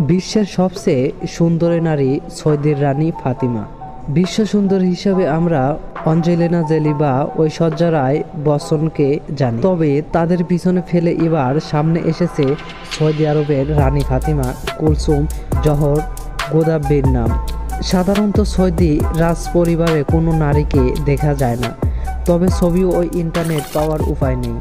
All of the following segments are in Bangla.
বিশ্বের সবচেয়ে সুন্দরী নারী সৌদির রানী ফাতিমা। বিশ্ব সুন্দরী হিসেবে আমরা অ্যাঞ্জেলিনা জোলি বা ঐশ্বর্যা রায় বচ্চনকে জানি, তবে তাদের পিছনে ফেলে এবার সামনে এসেছে সৌদি আরবের রানী ফাতিমা কুলসুম জহর গোদাব্বির নাম। সাধারণত সৌদি রাজ পরিবারে কোনো নারীকে দেখা যায় না, তবে ছবি ও ইন্টারনেট পাওয়ার উপায় নেই,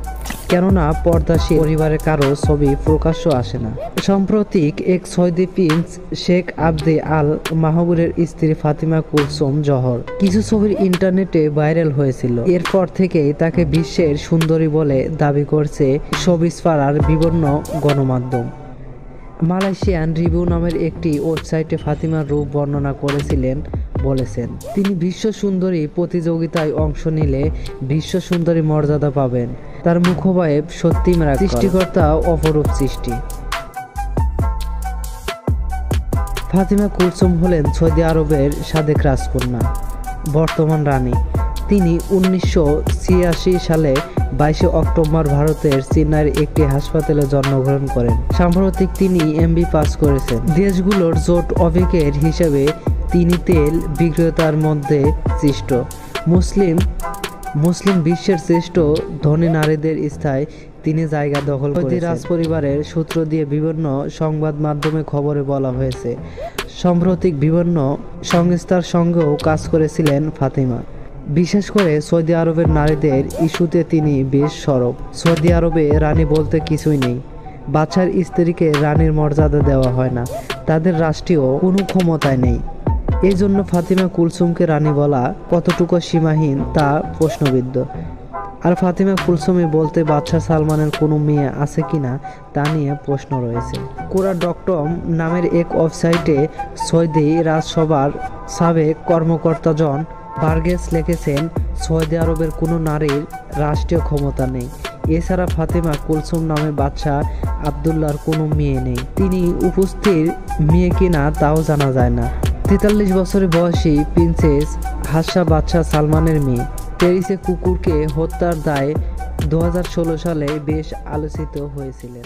কেননা পর্দাশীল পরিবারের কারো ছবি প্রকাশ্য আসে না। সাম্প্রতিক এক সৌদি প্রিন্স শেখ আবদে আল মাহবুরের স্ত্রী ফাতিমা কুলসুম জহর কিছু ছবির ইন্টারনেটে ভাইরাল হয়েছিল। এরপর থেকেই তাকে বিশ্বের সুন্দরী বলে দাবি করছে শোবিজপাড়ার বিভিন্ন গণমাধ্যম। মালয়েশিয়ান রিভিউ নামের একটি ওয়েবসাইটে ফাতিমার রূপ বর্ণনা করেছিলেন বলেছেন, তিনি বিশ্ব সুন্দরী প্রতিযোগিতায় অংশ নিলে বিশ্ব সুন্দরী মর্যাদা পাবেন। তার মুখোভাব সত্যি সৃষ্টিকর্তা অপরূপ সৃষ্টি। ফাতিমা কুলসুম হলেন সৌদি আরবের সাবেক রাজকন্যা, বর্তমান রানী। তিনি 1986 সালে 22 অক্টোবর ভারতের চেন্নাইয়ের একটি হাসপাতালে জন্মগ্রহণ করেন। সাম্প্রতিক তিনি এমবি পাস করেছেন। দেশগুলোর জোট অভিজ্ঞের হিসেবে তিনি তেল বিক্রেতার মধ্যে শ্রেষ্ঠ। মুসলিম বিশ্বের শ্রেষ্ঠ ধনী নারীদের স্থায় তিনি জায়গা দখল করেছেন। রাজ পরিবারের সূত্র দিয়ে বিভিন্ন সংবাদ মাধ্যমে খবরে বলা হয়েছে, সাম্প্রতিক বিভিন্ন সংস্থার সঙ্গেও কাজ করেছিলেন ফাতিমা। বিশেষ করে সৌদি আরবের নারীদের ইস্যুতে তিনি বেশ সরব। সৌদি আরবে রানী বলতে কিছুই নেই। বাদশার স্ত্রীকে রানীর মর্যাদা দেওয়া হয় না, তাদের রাষ্ট্রীয় কোনো ক্ষমতায় নেই। এই জন্য ফাতিমা কুলসুমকে রানী বলা কতটুকু সীমাহীন তা প্রশ্নবিদ্ধ। আর ফাতিমা কুলসুমই বলতে বাদশা সালমানের কোনো মেয়ে আছে কিনা তা নিয়ে প্রশ্ন রয়েছে। Quora.com নামের এক ওয়েবসাইটে সৌদি রাজসভার সাবেক কর্মকর্তা জন বার্গেস লিখেছেন, সৌদি আরবের কোনো নারীর রাষ্ট্রীয় ক্ষমতা নেই। এছাড়া ফাতিমা কুলসুম নামে বাদশাহ আবদুল্লাহর কোনো মেয়ে নেই। তিনি উপস্থিত মেয়ে কিনা তাও জানা যায় না। 43 বছরের বয়সী প্রিন্সেস হাসা বাদশাহ সালমানের মেয়ে। প্যারিসে কুকুরকে হত্যার দায়ে 2016 সালে বেশ আলোচিত হয়েছিলেন।